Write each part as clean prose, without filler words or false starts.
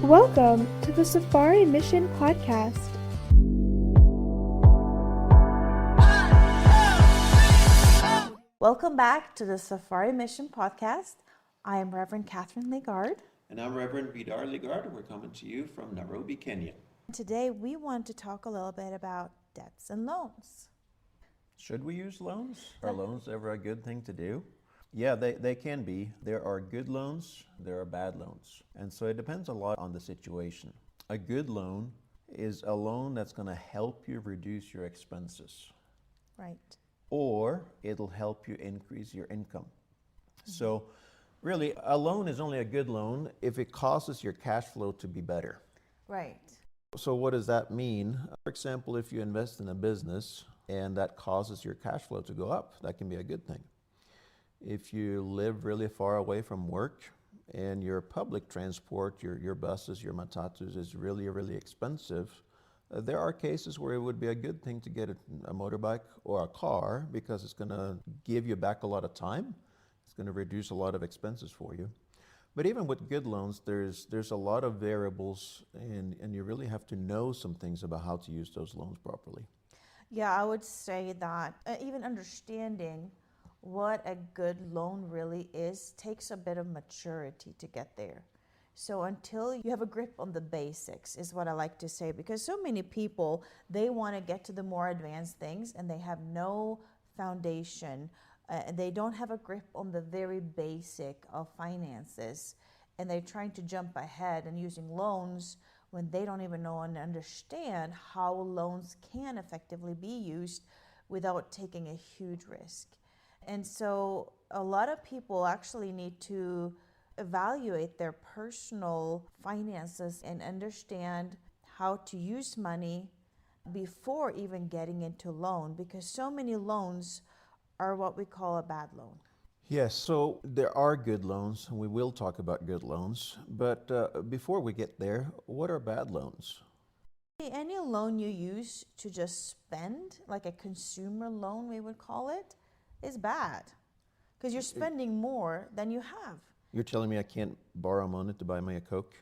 Welcome to the Safari Mission Podcast. Welcome back to the Safari Mission Podcast. I am Reverend Cathrine Ligard. And I'm Reverend Vidar Ligard. We're coming to you from Nairobi, Kenya. Today we want to talk a little bit about debts and loans. Should we use loans? Are loans ever a good thing to do? Yeah, they can be. There are good loans, there are bad loans. And so it depends a lot on the situation. A good loan is a loan that's going to help you reduce your expenses. Right. Or it'll help you increase your income. So really, a loan is only a good loan if it causes your cash flow to be better. Right. So what does that mean? For example, if you invest in a business and that causes your cash flow to go up, that can be a good thing. If you live really far away from work and your public transport, your buses, your matatus is really, really expensive, there are cases where it would be a good thing to get a motorbike or a car because it's going to give you back a lot of time. It's going to reduce a lot of expenses for you. But even with good loans, there's a lot of variables and you really have to know some things about how to use those loans properly. Yeah, I would say that even understanding what a good loan really is takes a bit of maturity to get there. So until you have a grip on the basics is what I like to say, because so many people, they want to get to the more advanced things and they have no foundation. They don't have a grip on the very basic of finances, and they're trying to jump ahead and using loans when they don't even know and understand how loans can effectively be used without taking a huge risk. And so a lot of people actually need to evaluate their personal finances and understand how to use money before even getting into loan, because so many loans are what we call a bad loan. Yes, so there are good loans, and we will talk about good loans. But before we get there, what are bad loans? Any loan you use to just spend, like a consumer loan we would call it, is bad because you're spending more than you have. You're telling me I can't borrow money to buy me a Coke?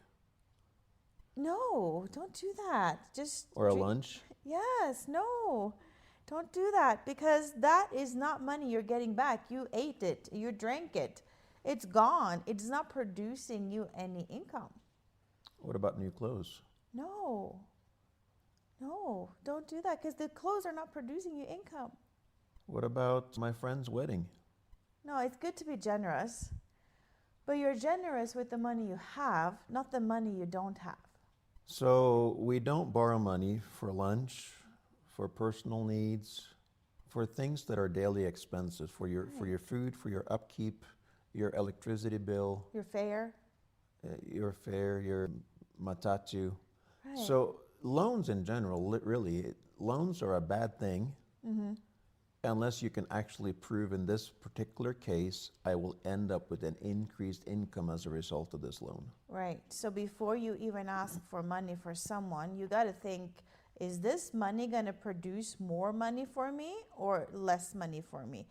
No, don't do that. Just Or a drink. lunch? Yes, no. Don't do that, because that is not money you're getting back. You ate it, you drank it. It's gone. It's not producing you any income. What about new clothes? No, don't do that, because the clothes are not producing you income. What about my friend's wedding? No, it's good to be generous, but you're generous with the money you have, not the money you don't have. So we don't borrow money for lunch, for personal needs, for things that are daily expenses, for your food, for your upkeep, your electricity bill, Your fare. your matatu. Right. So loans in general, really, loans are a bad thing. Unless you can actually prove in this particular case, I will end up with an increased income as a result of this loan. Right. So before you even ask for money for someone, you got to think, is this money going to produce more money for me or less money for me?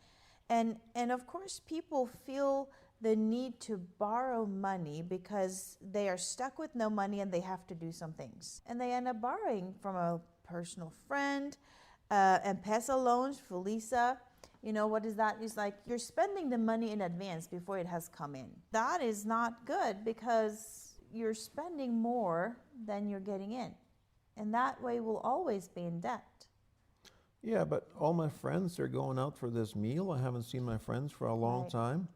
And of course, people feel the need to borrow money because they are stuck with no money and they have to do some things. And they end up borrowing from a personal friend, M-Pesa loans, Felisa. You know, what is that? It's like you're spending the money in advance before it has come in. That is not good because you're spending more than you're getting in. And that way we'll always be in debt. Yeah, but all my friends are going out for this meal. I haven't seen my friends for a long time.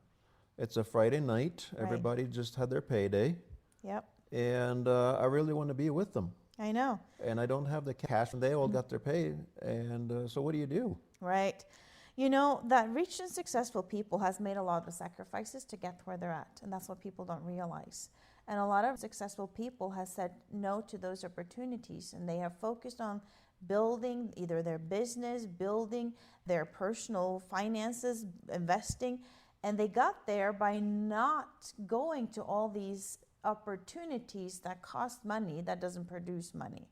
It's a Friday night. Right. Everybody just had their payday. Yep. And I really want to be with them. I know. And I don't have the cash, and they all got their pay. And so what do you do? Right. You know, that rich and successful people has made a lot of sacrifices to get where they're at. And that's what people don't realize. And a lot of successful people have said no to those opportunities. And they have focused on building either their business, building their personal finances, investing. And they got there by not going to all these opportunities that cost money, that doesn't produce money.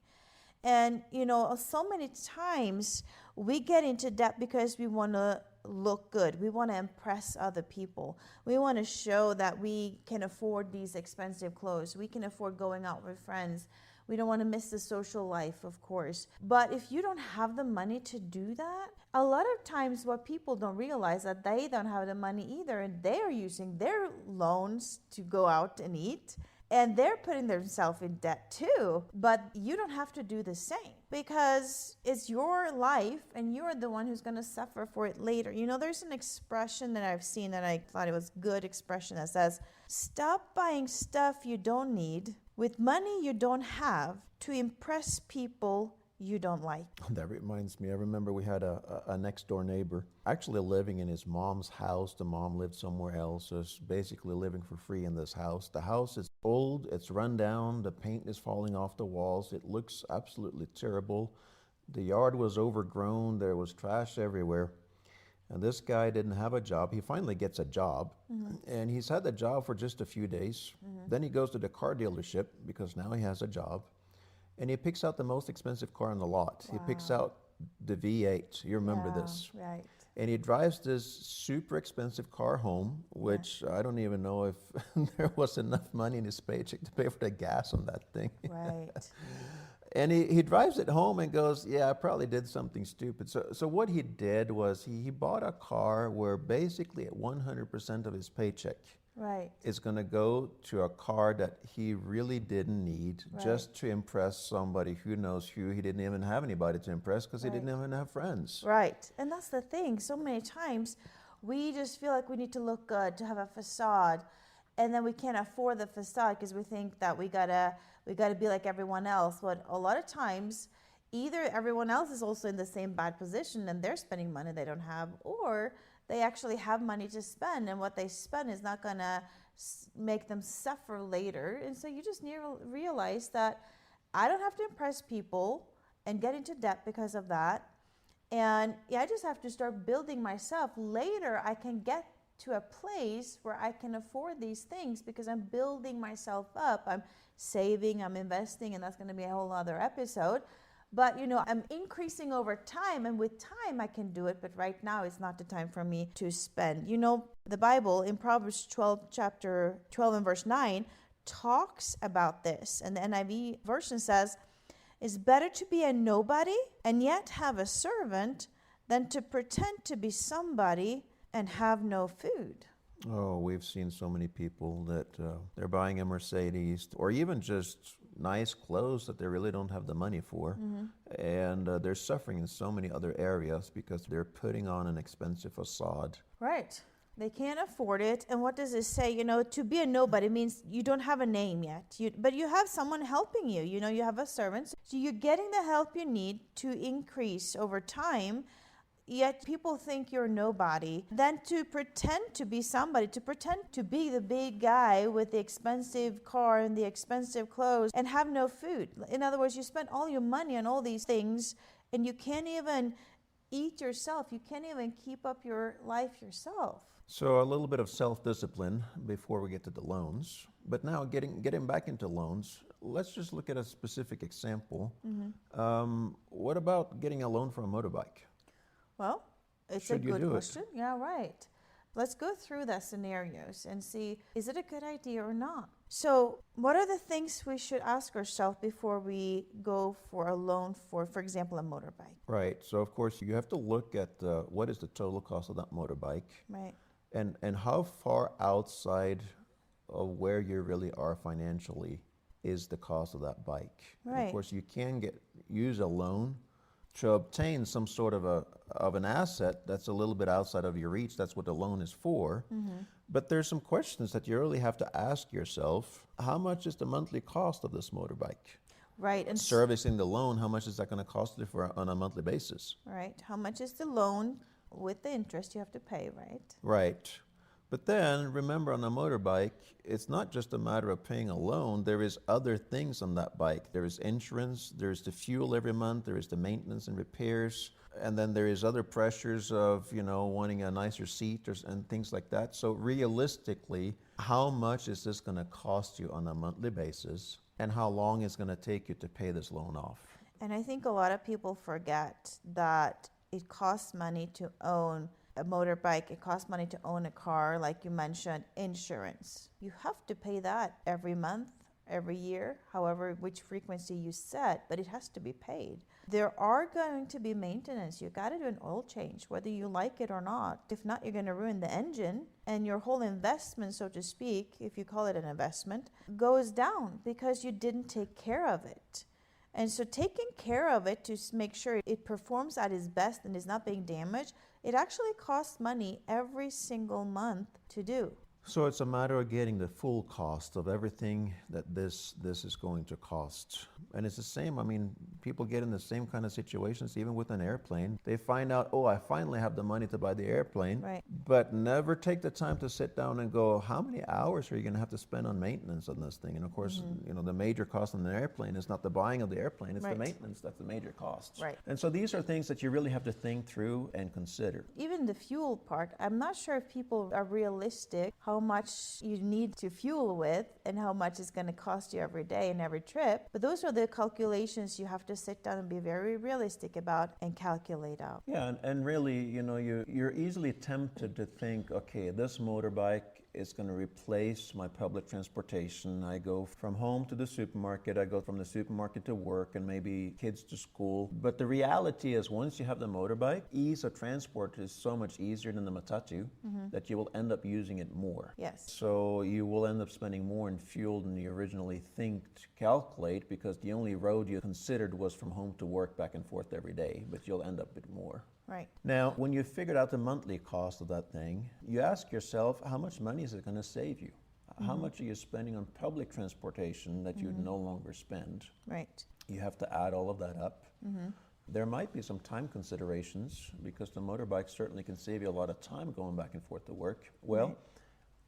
And, you know, so many times we get into debt because we want to look good. We want to impress other people. We want to show that we can afford these expensive clothes. We can afford going out with friends. We don't want to miss the social life, of course. But if you don't have the money to do that, a lot of times what people don't realize that they don't have the money either, and they are using their loans to go out and eat. And they're putting themselves in debt too. But you don't have to do the same because it's your life and you're the one who's going to suffer for it later. You know, there's an expression that I've seen that I thought it was a good expression that says, stop buying stuff you don't need with money you don't have to impress people you don't like. That reminds me, I remember we had a next door neighbor actually living in his mom's house. The mom lived somewhere else, so it's basically living for free in this house. The house is old, it's run down, the paint is falling off the walls, it looks absolutely terrible. The yard was overgrown, there was trash everywhere. And this guy didn't have a job. He finally gets a job, and he's had the job for just a few days. Then he goes to the car dealership because now he has a job. And he picks out the most expensive car on the lot. Wow. He picks out the V8. You remember this. Right. And he drives this super expensive car home, which I don't even know if there was enough money in his paycheck to pay for the gas on that thing. Right. And he drives it home and goes, yeah, I probably did something stupid. So what he did was he bought a car where basically 100% of his paycheck Right. is going to go to a car that he really didn't need just to impress somebody who knows who. He didn't even have anybody to impress because he didn't even have friends. Right. And that's the thing. So many times we just feel like we need to look good, to have a facade, and then we can't afford the facade because we think that we gotta be like everyone else. But a lot of times, either everyone else is also in the same bad position and they're spending money they don't have, or they actually have money to spend, and what they spend is not going to make them suffer later. And so you just need to realize that I don't have to impress people and get into debt because of that. And I just have to start building myself. Later, I can get to a place where I can afford these things because I'm building myself up. I'm saving, I'm investing, and that's going to be a whole other episode. But, I'm increasing over time, and with time I can do it, but right now it's not the time for me to spend. The Bible in Proverbs 12, chapter 12 and verse 9 talks about this. And the NIV version says, it's better to be a nobody and yet have a servant than to pretend to be somebody and have no food. Oh, we've seen so many people that they're buying a Mercedes or even just nice clothes that they really don't have the money for. And they're suffering in so many other areas because they're putting on an expensive facade. Right. They can't afford it. And what does it say? To be a nobody means you don't have a name yet, but you have someone helping you. You have a servant. So you're getting the help you need to increase over time. Yet people think you're nobody. Then to pretend to be somebody, to pretend to be the big guy with the expensive car and the expensive clothes and have no food. In other words, you spend all your money on all these things and you can't even eat yourself. You can't even keep up your life yourself. So a little bit of self-discipline before we get to the loans. But now getting back into loans, let's just look at a specific example. What about getting a loan for a motorbike? Well, it's a good question. Yeah, right. Let's go through the scenarios and see, is it a good idea or not? So what are the things we should ask ourselves before we go for a loan for example, a motorbike? Right. So, of course, you have to look at what is the total cost of that motorbike. Right. And how far outside of where you really are financially is the cost of that bike. Right. And of course, you can use a loan to obtain some sort of an asset that's a little bit outside of your reach. That's what the loan is for. But there's some questions that you really have to ask yourself. How much is the monthly cost of this motorbike? Right. And servicing the loan, how much is that going to cost you on a monthly basis? Right. How much is the loan with the interest you have to pay, right? Right. But then, remember, on a motorbike, it's not just a matter of paying a loan. There is other things on that bike. There is insurance, there's the fuel every month, there is the maintenance and repairs, and then there is other pressures of, wanting a nicer seat and things like that. So realistically, how much is this going to cost you on a monthly basis, and how long is it going to take you to pay this loan off? And I think a lot of people forget that it costs money to own a motorbike, it costs money to own a car, like you mentioned, insurance. You have to pay that every month, every year, however, which frequency you set, but it has to be paid. There are going to be maintenance. You got to do an oil change, whether you like it or not. If not, you're going to ruin the engine, and your whole investment, so to speak, if you call it an investment, goes down because you didn't take care of it. And so taking care of it to make sure it performs at its best and is not being damaged, it actually costs money every single month to do. So it's a matter of getting the full cost of everything that this is going to cost. And it's the same, I mean, people get in the same kind of situations even with an airplane. They find out, oh, I finally have the money to buy the airplane, Right. but never take the time to sit down and go, how many hours are you going to have to spend on maintenance on this thing? And of course, you know, the major cost on an airplane is not the buying of the airplane, it's Right. the maintenance that's the major cost. Right. And so these are things that you really have to think through and consider. Even the fuel part, I'm not sure if people are realistic how much you need to fuel with and how much it's going to cost you every day and every trip. But those are the calculations you have to sit down and be very realistic about and calculate out. Yeah, and really, you know, you're easily tempted to think, okay, this motorbike is going to replace my public transportation. I go from home to the supermarket, I go from the supermarket to work and maybe kids to school. But the reality is once you have the motorbike, ease of transport is so much easier than the matatu that you will end up using it more. Yes. So you will end up spending more in fuel than you originally think to calculate because the only road you considered was from home to work back and forth every day, but you'll end up with more. Right. Now, when you figured out the monthly cost of that thing, you ask yourself, how much money is it going to save you? How much are you spending on public transportation that you'd no longer spend? Right. You have to add all of that up. There might be some time considerations because the motorbike certainly can save you a lot of time going back and forth to work. Well,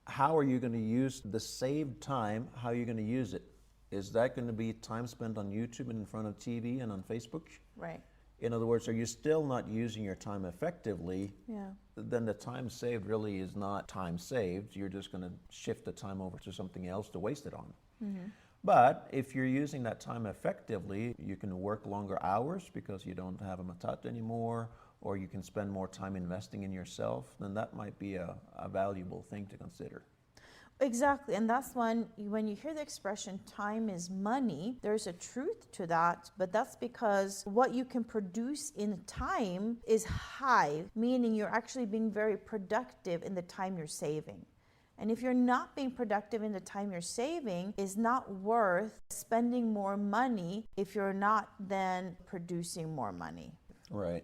how are you going to use the saved time? How are you going to use it? Is that going to be time spent on YouTube and in front of TV and on Facebook? Right. In other words, are you still not using your time effectively? Yeah. Then the time saved really is not time saved. You're just going to shift the time over to something else to waste it on. But if you're using that time effectively, you can work longer hours because you don't have a matat anymore, or you can spend more time investing in yourself, then that might be a valuable thing to consider. Exactly, and that's when you hear the expression time is money, there's a truth to that, but that's because what you can produce in time is high, meaning you're actually being very productive in the time you're saving. And if you're not being productive in the time you're saving, it's not worth spending more money if you're not then producing more money. Right.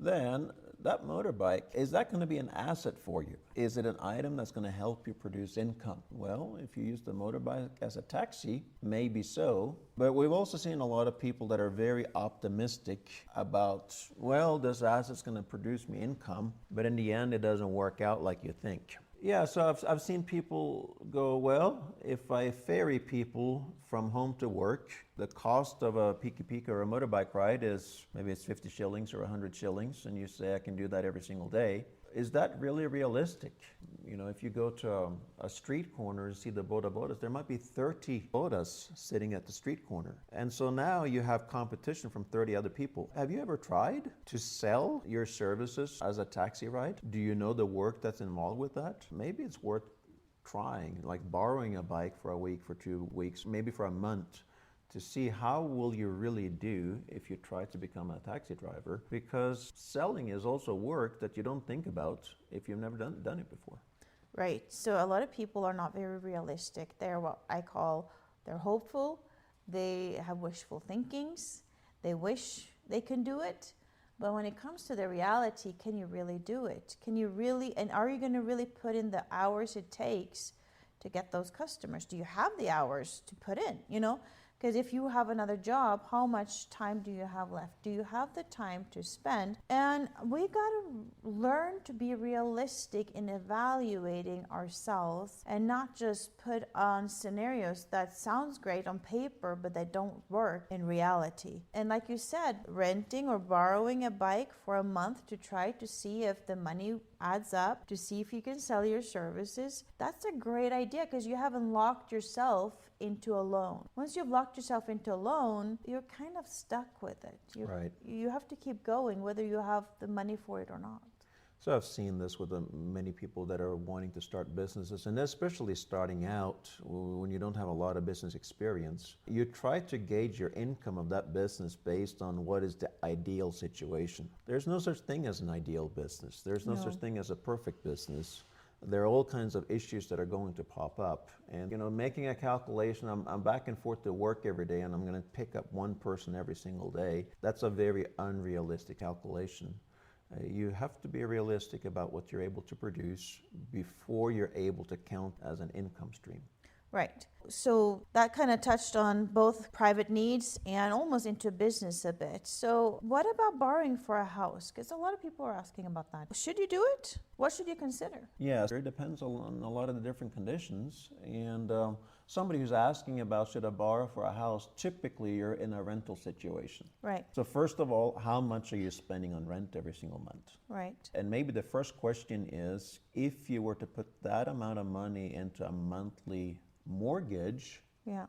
Then that motorbike, is that going to be an asset for you? Is it an item that's going to help you produce income? Well, if you use the motorbike as a taxi, maybe so. But we've also seen a lot of people that are very optimistic about, well, this asset's going to produce me income, but in the end, it doesn't work out like you think. Yeah, so I've seen people go, well, if I ferry people from home to work, the cost of a piki or a motorbike ride is maybe it's 50 shillings or 100 shillings, and you say I can do that every single day. Is that really realistic? You know, if you go to a street corner and see the bodas, there might be 30 bodas sitting at the street corner. And so now you have competition from 30 other people. Have you ever tried to sell your services as a taxi ride? Do you know the work that's involved with that? Maybe it's worth trying, like borrowing a bike for a week, for 2 weeks, maybe for a month, to see how will you really do if you try to become a taxi driver, because selling is also work that you don't think about if you've never done it before. Right. So a lot of people are not very realistic. They're what I call, they're hopeful. They have wishful thinkings. They wish they can do it. But when it comes to the reality, can you really do it? Can you really, and are you going to really put in the hours it takes to get those customers? Do you have the hours to put in, you know? Because if you have another job, how much time do you have left? Do you have the time to spend? And we got to learn to be realistic in evaluating ourselves and not just put on scenarios that sounds great on paper, but that don't work in reality. And like you said, renting or borrowing a bike for a month to try to see if the money adds up, to see if you can sell your services, that's a great idea because you haven't locked yourself into a loan. Once you've locked yourself into a loan, you're kind of stuck with it. Right. You have to keep going whether you have the money for it or not. So I've seen this with many people that are wanting to start businesses, and especially starting out when you don't have a lot of business experience. You try to gauge your income of that business based on what is the ideal situation. There's no such thing as an ideal business. There's no such thing as a perfect business. There are all kinds of issues that are going to pop up. And, making a calculation, I'm back and forth to work every day and I'm going to pick up one person every single day. That's a very unrealistic calculation. You have to be realistic about what you're able to produce before you're able to count as an income stream. Right. So that kind of touched on both private needs and almost into business a bit. So what about borrowing for a house? Because a lot of people are asking about that. Should you do it? What should you consider? Yes, it depends on a lot of the different conditions. And somebody who's asking about should I borrow for a house, typically you're in a rental situation. Right. So first of all, how much are you spending on rent every single month? Right. And maybe the first question is, if you were to put that amount of money into a monthly mortgage, Yeah.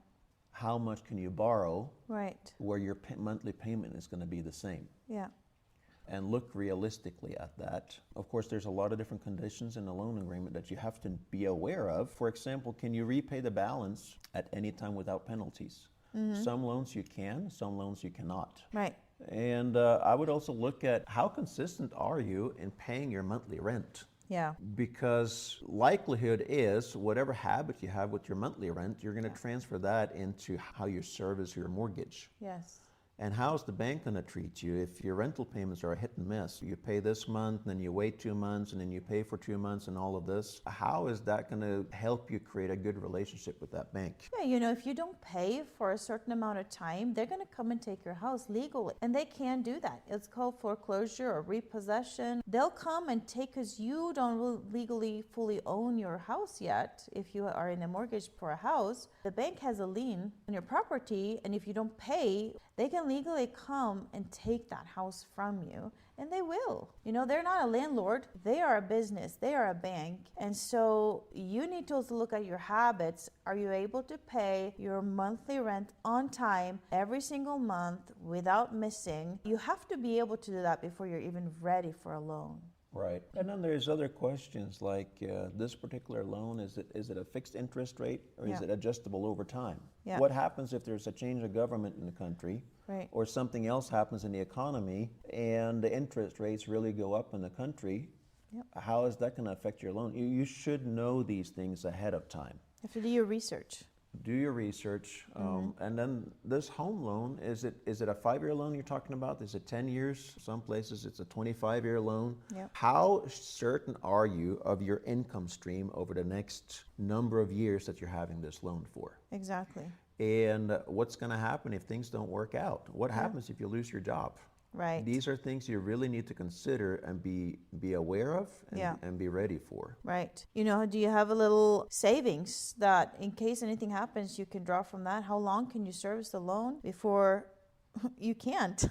how much can you borrow Right. where your monthly payment is going to be the same? Yeah. And look realistically at that. Of course, there's a lot of different conditions in the loan agreement that you have to be aware of. For example, can you repay the balance at any time without penalties? Some loans you can, some loans you cannot. Right. And I would also look at how consistent are you in paying your monthly rent? Yeah. Because likelihood is whatever habit you have with your monthly rent, you're going to transfer that into how you service your mortgage. Yes. And how's the bank going to treat you if your rental payments are a hit and miss? You pay this month, then you wait 2 months, and then you pay for 2 months and all of this. How is that going to help you create a good relationship with that bank? Yeah, if you don't pay for a certain amount of time, they're going to come and take your house legally. And they can do that. It's called foreclosure or repossession. They'll come and take, because you don't legally fully own your house yet. If you are in a mortgage for a house, the bank has a lien on your property. And if you don't pay, they can legally come and take that house from you, and they will. They're not a landlord. They are a business. They are a bank. And so you need to also look at your habits. Are you able to pay your monthly rent on time every single month without missing? You have to be able to do that before you're even ready for a loan. Right. And then there's other questions like this particular loan, is it a fixed interest rate or is it adjustable over time? Yeah. What happens if there's a change of government in the country? Right. Or something else happens in the economy and the interest rates really go up in the country? Yep. How is that going to affect your loan? You should know these things ahead of time. You have to do your research. Do your research. And then this home loan, is it a 5-year loan you're talking about? Is it 10 years? Some places it's a 25-year loan. Yep. How certain are you of your income stream over the next number of years that you're having this loan for? Exactly. And what's going to happen if things don't work out? What happens if you lose your job? Right. These are things you really need to consider and be aware of and be ready for. Right. Do you have a little savings that in case anything happens, you can draw from that? How long can you service the loan before you can't,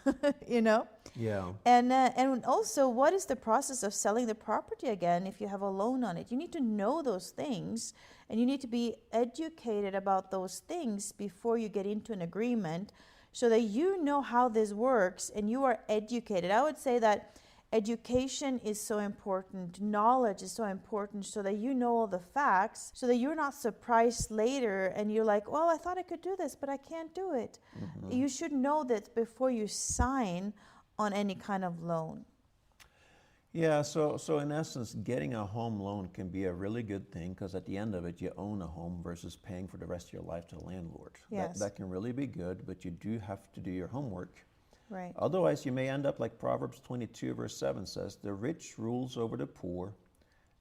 Yeah. And also, what is the process of selling the property again if you have a loan on it? You need to know those things, and you need to be educated about those things before you get into an agreement, so that you know how this works and you are educated. I would say that education is so important, knowledge is so important, so that you know all the facts, so that you're not surprised later and you're like, well, I thought I could do this, but I can't do it. You should know that before you sign on any kind of loan. Yeah, so in essence, getting a home loan can be a really good thing because at the end of it, you own a home versus paying for the rest of your life to a landlord. Yes. That can really be good, but you do have to do your homework. Right. Otherwise, you may end up like Proverbs 22, verse 7 says, the rich rules over the poor,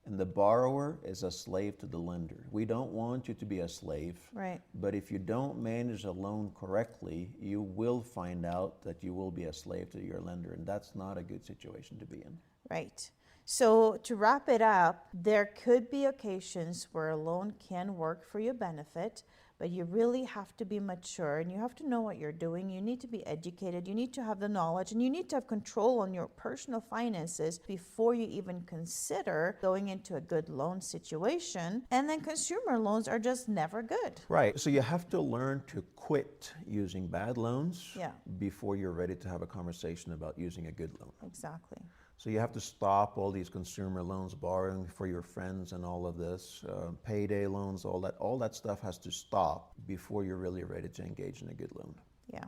and the borrower is a slave to the lender. We don't want you to be a slave. Right. But if you don't manage a loan correctly, you will find out that you will be a slave to your lender, and that's not a good situation to be in. Right. So to wrap it up, there could be occasions where a loan can work for your benefit, but you really have to be mature and you have to know what you're doing. You need to be educated. You need to have the knowledge, and you need to have control on your personal finances before you even consider going into a good loan situation. And then consumer loans are just never good. Right. So you have to learn to quit using bad loans Yeah. before you're ready to have a conversation about using a good loan. Exactly. So you have to stop all these consumer loans, borrowing for your friends and all of this, payday loans, all that stuff has to stop before you're really ready to engage in a good loan. Yeah.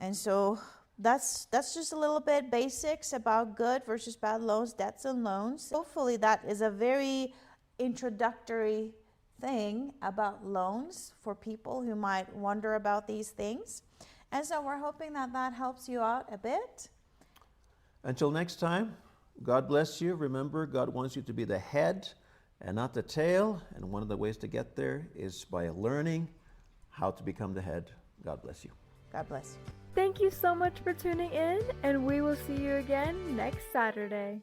And so that's just a little bit basics about good versus bad loans, debts and loans. Hopefully that is a very introductory thing about loans for people who might wonder about these things. And so we're hoping that helps you out a bit. Until next time, God bless you. Remember, God wants you to be the head and not the tail. And one of the ways to get there is by learning how to become the head. God bless you. God bless. Thank you so much for tuning in, and we will see you again next Saturday.